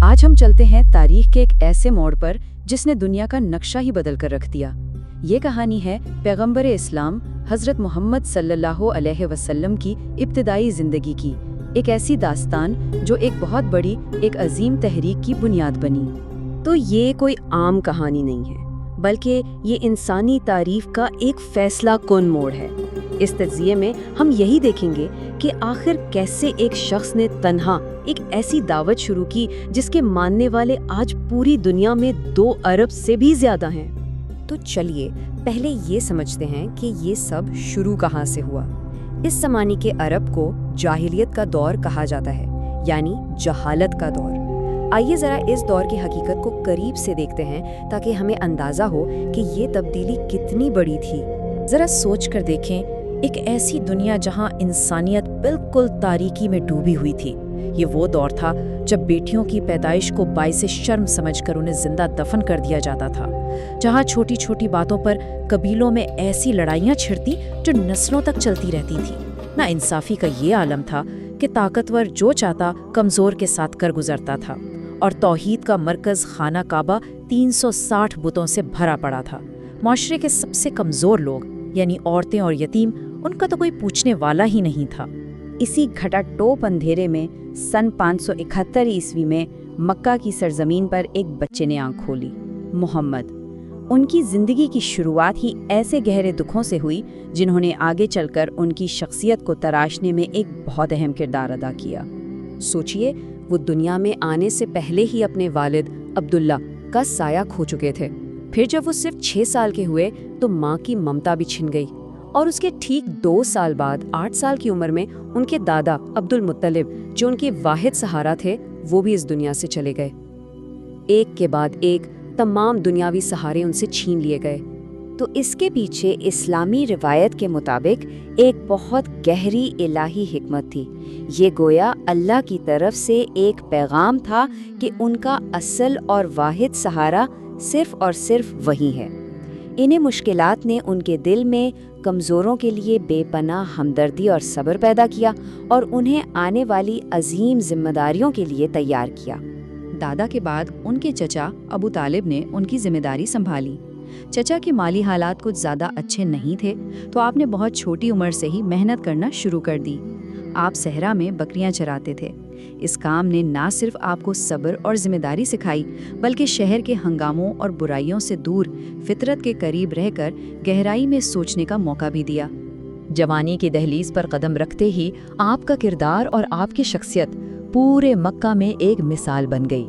आज हम चलते हैं तारीख के एक ऐसे मोड़ पर जिसने दुनिया का नक्शा ही बदल कर रख दिया। ये कहानी है पैगंबर इस्लाम हज़रत मोहम्मद सल्लल्लाहु अलैहि वसल्लम की इब्तिदाई ज़िंदगी की, एक ऐसी दास्तान जो एक बहुत बड़ी, एक अजीम तहरीक की बुनियाद बनी। तो ये कोई आम कहानी नहीं है, बल्कि ये इंसानी तारीफ का एक फैसला कुन मोड़ है। इस तज़किये में हम यही देखेंगे कि आखिर कैसे एक शख्स ने तन्हा एक ऐसी दावत शुरू की जिसके मानने वाले आज पूरी दुनिया में 2 अरब से भी ज़्यादा हैं। तो चलिए पहले ये समझते हैं कि ये सब शुरू कहाँ से हुआ। इस ज़माने के अरब को जाहिलियत का दौर कहा जाता है, यानी जहालत का दौर। आइए ज़रा इस दौर की हकीकत को करीब से देखते हैं ताकि हमें अंदाज़ा हो कि ये तब्दीली कितनी बड़ी थी। ज़रा सोच कर देखें, एक ऐसी दुनिया जहां इंसानियत बिल्कुल तारीकी में डूबी हुई थी। ये वो दौर था जब बेटियों की पैदाइश को बाइसे शर्म समझकर उन्हें जिंदा दफन कर दिया जाता था, जहां छोटी छोटी बातों पर कबीलों में ऐसी लड़ाइयां छिड़ती जो नस्लों तक चलती रहती थी। ना इंसाफी का ये आलम था कि ताकतवर जो चाहता कमज़ोर के साथ कर गुजरता था, और तौहीद का मरकज़ खाना काबा 360 बुतों से भरा पड़ा था। माशरे के सबसे कमज़ोर लोग यानी औरतें और यतीम, उनका तो कोई पूछने वाला ही नहीं था। इसी घटाटोप अंधेरे में सन 571 ईस्वी में मक्का की सरजमीन पर एक बच्चे ने आंख खोली, मोहम्मद। उनकी ज़िंदगी की शुरुआत ही ऐसे गहरे दुखों से हुई जिन्होंने आगे चलकर उनकी शख्सियत को तराशने में एक बहुत अहम किरदार अदा किया। सोचिए, वो दुनिया में आने से पहले ही अपने वालिद अब्दुल्ला का साया खो चुके थे। फिर जब वो सिर्फ 6 साल के हुए तो माँ की ममता भी छिन गई, और उसके ठीक 2 साल बाद 8 साल की उम्र में उनके दादा अब्दुल मुत्तलिब, जो उनके वाहिद सहारा थे, वो भी इस दुनिया से चले गए। एक के बाद एक तमाम दुनियावी सहारे उनसे छीन लिए गए। तो इसके पीछे इस्लामी रिवायत के मुताबिक एक बहुत गहरी इलाही हिकमत थी। ये गोया अल्लाह की तरफ से एक पैगाम था कि उनका असल और वाहिद सहारा सिर्फ और सिर्फ वही है। इन्हें मुश्किलात ने उनके दिल में कमज़ोरों के लिए बेपनाह हमदर्दी और सब्र पैदा किया, और उन्हें आने वाली अजीम जिम्मेदारियों के लिए तैयार किया। दादा के बाद उनके चचा अबू तालिब ने उनकी जिम्मेदारी संभाली। चचा के माली हालात कुछ ज़्यादा अच्छे नहीं थे, तो आपने बहुत छोटी उम्र से ही मेहनत करना शुरू कर दी। आप सहरा में बकरियां चराते थे। इस काम ने ना सिर्फ आपको सब्र और जिम्मेदारी सिखाई, बल्कि शहर के हंगामों और बुराइयों से दूर फितरत के करीब रहकर गहराई में सोचने का मौका भी दिया। जवानी की दहलीज पर कदम रखते ही आपका किरदार और आपकी शख्सियत पूरे मक्का में एक मिसाल बन गई।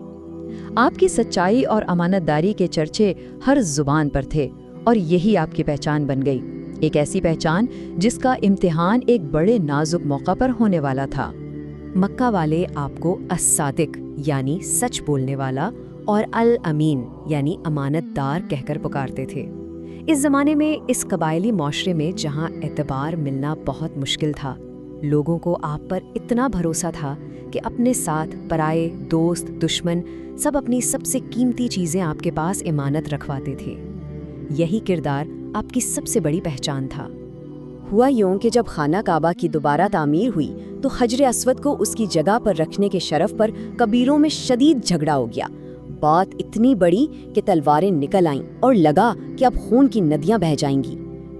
आपकी सच्चाई और अमानतदारी के चर्चे हर जुबान पर थे, और यही आपकी पहचान बन गई। एक ऐसी पहचान जिसका इम्तिहान एक बड़े नाजुक मौका पर होने वाला था। मक्का वाले आपको अस्सादिक यानी सच बोलने वाला और अल अमीन यानी अमानतदार कहकर पुकारते थे। इस ज़माने में इस कबायली माशरे में जहाँ एतबार मिलना बहुत मुश्किल था, लोगों को आप पर इतना भरोसा था कि अपने साथ पराए, दोस्त, दुश्मन सब अपनी सबसे कीमती चीज़ें आपके पास इमानत रखवाते थे। यही किरदार आपकी सबसे बड़ी पहचान था। हुआ यूं कि जब खाना काबा की दोबारा तामीर हुई तो हजर अस्वद को उसकी जगह पर रखने के शरफ पर कबीलों में शदीद झगड़ा हो गया। बात इतनी बड़ी कि तलवारें निकल आईं और लगा कि अब खून की नदियां बह जाएंगी।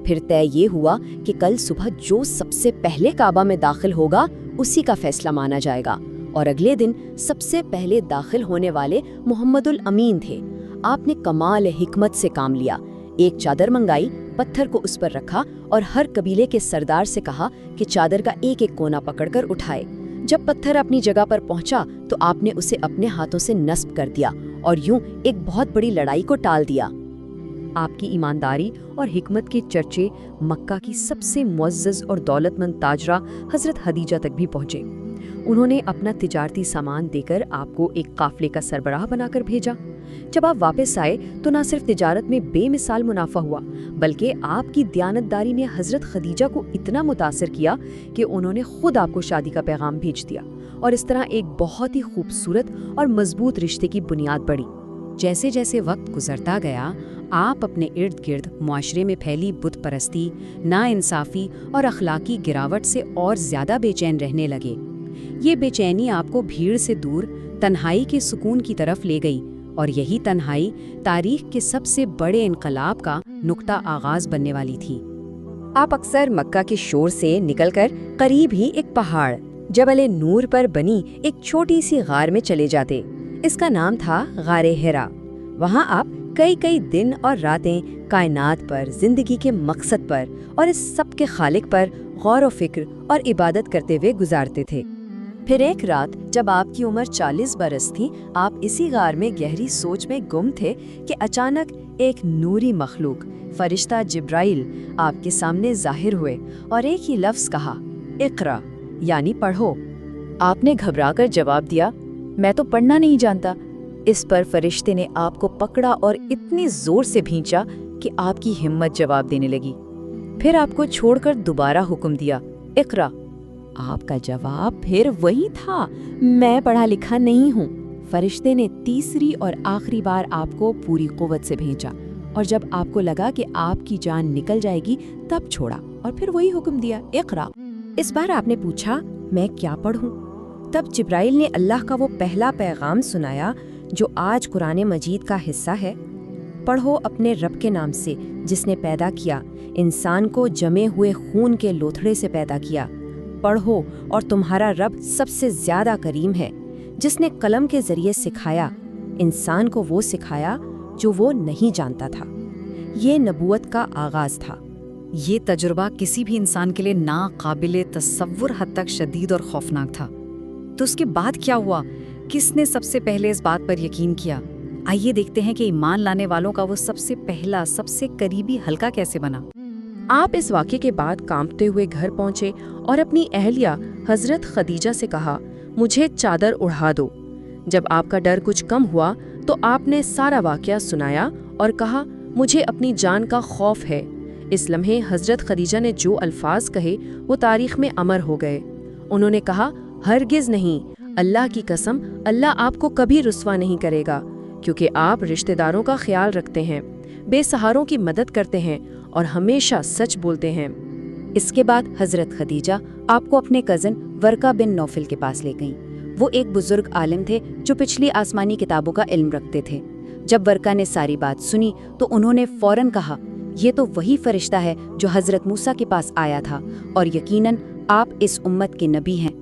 फिर तय ये हुआ कि कल सुबह जो सबसे पहले काबा में दाखिल होगा उसी का फैसला माना जाएगा, और अगले दिन सबसे पहले दाखिल होने वाले मोहम्मदुल अमीन थे। आपने कमाल हिकमत से काम लिया। एक चादर मंगाई, पत्थर को उस पर रखा और हर कबीले के सरदार से कहा कि चादर का एक एक कोना पकड़कर उठाए। जब पत्थर अपनी जगह पर पहुंचा तो आपने उसे अपने हाथों से नस्ब कर दिया और यूं एक बहुत बड़ी लड़ाई को टाल दिया। आपकी ईमानदारी और हिकमत के चर्चे मक्का की सबसे मुअज़्ज़ज़ और दौलतमंद ताजरा हज़रत खदीजा तक भी पहुंचे। उन्होंने अपना तिजारती सामान देकर आपको एक काफले का सरबराह बनाकर भेजा। जब आप वापस आए तो न सिर्फ तिजारत में बेमिसाल मुनाफा हुआ, बल्कि आपकी दयानतदारी ने हज़रत खदीजा को इतना मुतासिर किया कि उन्होंने खुद आपको शादी का पैगाम भेज दिया, और इस तरह एक बहुत ही खूबसूरत और मजबूत रिश्ते की बुनियाद पड़ी। जैसे जैसे वक्त गुजरता गया, आप अपने इर्द गिर्द मुआशरे में फैली बुत परस्ती, नाइंसाफ़ी और अखलाकी गिरावट से और ज़्यादा बेचैन रहने लगे। ये बेचैनी आपको भीड़ से दूर تنہائی کے سکون کی طرف لے گئی، اور یہی تنہائی تاریخ کے سب سے بڑے انقلاب کا نقطہ آغاز بننے والی تھی۔ آپ اکثر مکہ کے شور سے نکل کر قریب ہی ایک پہاڑ جبل نور پر بنی ایک چھوٹی سی غار میں چلے جاتے۔ اس کا نام تھا غار حرا۔ وہاں آپ کئی دن اور راتیں کائنات پر، زندگی کے مقصد پر اور اس سب کے خالق پر غور و فکر اور عبادت کرتے ہوئے گزارتے تھے۔ پھر ایک رات جب آپ کی عمر 40 برس تھی، آپ اسی غار میں گہری سوچ میں گم تھے کہ اچانک ایک نوری مخلوق فرشتہ جبرائیل آپ کے سامنے ظاہر ہوئے اور ایک ہی لفظ کہا، اقرا، یعنی پڑھو۔ آپ نے گھبرا کر جواب دیا، میں تو پڑھنا نہیں جانتا۔ اس پر فرشتے نے آپ کو پکڑا اور اتنی زور سے بھینچا کہ آپ کی ہمت جواب دینے لگی۔ پھر آپ کو چھوڑ کر دوبارہ حکم دیا، اقرا۔ آپ کا جواب پھر وہی تھا، میں پڑھا لکھا نہیں ہوں۔ فرشتے نے تیسری اور آخری بار آپ کو پوری قوت سے بھینچا، اور جب آپ کو لگا کہ آپ کی جان نکل جائے گی تب چھوڑا اور پھر وہی حکم دیا، اقرا۔ اس بار آپ نے پوچھا، میں کیا پڑھوں؟ تب جبرائیل نے اللہ کا وہ پہلا پیغام سنایا جو آج قرآن مجید کا حصہ ہے، پڑھو اپنے رب کے نام سے جس نے پیدا کیا، انسان کو جمے ہوئے خون کے لوتھڑے سے پیدا کیا۔ پڑھو، اور تمہارا رب سب سے زیادہ کریم ہے، جس نے قلم کے ذریعے سکھایا، انسان کو وہ سکھایا جو وہ نہیں جانتا تھا۔ یہ نبوت کا آغاز تھا۔ یہ تجربہ کسی بھی انسان کے لیے ناقابل تصور حد تک شدید اور خوفناک تھا۔ تو اس کے بعد کیا ہوا؟ کس نے سب سے پہلے اس بات پر یقین کیا؟ آئیے دیکھتے ہیں کہ ایمان لانے والوں کا وہ سب سے پہلا، سب سے قریبی حلقہ کیسے بنا۔ آپ اس واقعے کے بعد کانپتے ہوئے گھر پہنچے اور اپنی اہلیہ حضرت خدیجہ سے کہا، مجھے چادر اڑھا دو۔ جب آپ کا ڈر کچھ کم ہوا تو آپ نے سارا واقعہ سنایا اور کہا، مجھے اپنی جان کا خوف ہے۔ اس لمحے حضرت خدیجہ نے جو الفاظ کہے وہ تاریخ میں امر ہو گئے۔ انہوں نے کہا، ہرگز نہیں، اللہ کی قسم، اللہ آپ کو کبھی رسوا نہیں کرے گا، کیونکہ آپ رشتہ داروں کا خیال رکھتے ہیں، بے سہاروں کی مدد کرتے ہیں اور ہمیشہ سچ بولتے ہیں۔ اس کے بعد حضرت خدیجہ آپ کو اپنے کزن ورقہ بن نوفل کے پاس لے گئیں۔ وہ ایک بزرگ عالم تھے جو پچھلی آسمانی کتابوں کا علم رکھتے تھے۔ جب ورقہ نے ساری بات سنی تو انہوں نے فوراً کہا، یہ تو وہی فرشتہ ہے جو حضرت موسیٰ کے پاس آیا تھا، اور یقیناً آپ اس امت کے نبی ہیں۔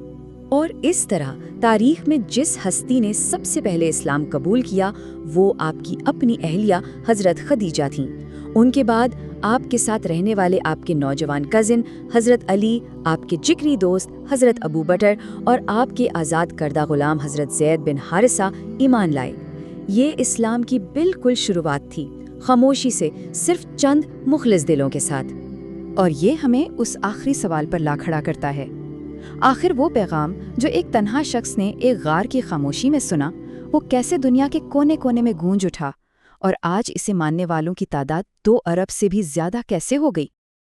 اور اس طرح تاریخ میں جس ہستی نے سب سے پہلے اسلام قبول کیا وہ آپ کی اپنی اہلیہ حضرت خدیجہ تھیں۔ ان کے بعد آپ کے ساتھ رہنے والے آپ کے نوجوان کزن حضرت علی، آپ کے جگری دوست حضرت ابو بکر اور آپ کے آزاد کردہ غلام حضرت زید بن حارثہ ایمان لائے۔ یہ اسلام کی بالکل شروعات تھی، خاموشی سے، صرف چند مخلص دلوں کے ساتھ۔ اور یہ ہمیں اس آخری سوال پر لا کھڑا کرتا ہے، آخر وہ پیغام جو ایک تنہا شخص نے ایک غار کی خاموشی میں سنا، وہ کیسے دنیا کے کونے کونے میں گونج اٹھا، اور آج اسے ماننے والوں کی تعداد 2 ارب سے بھی زیادہ کیسے ہو گئی؟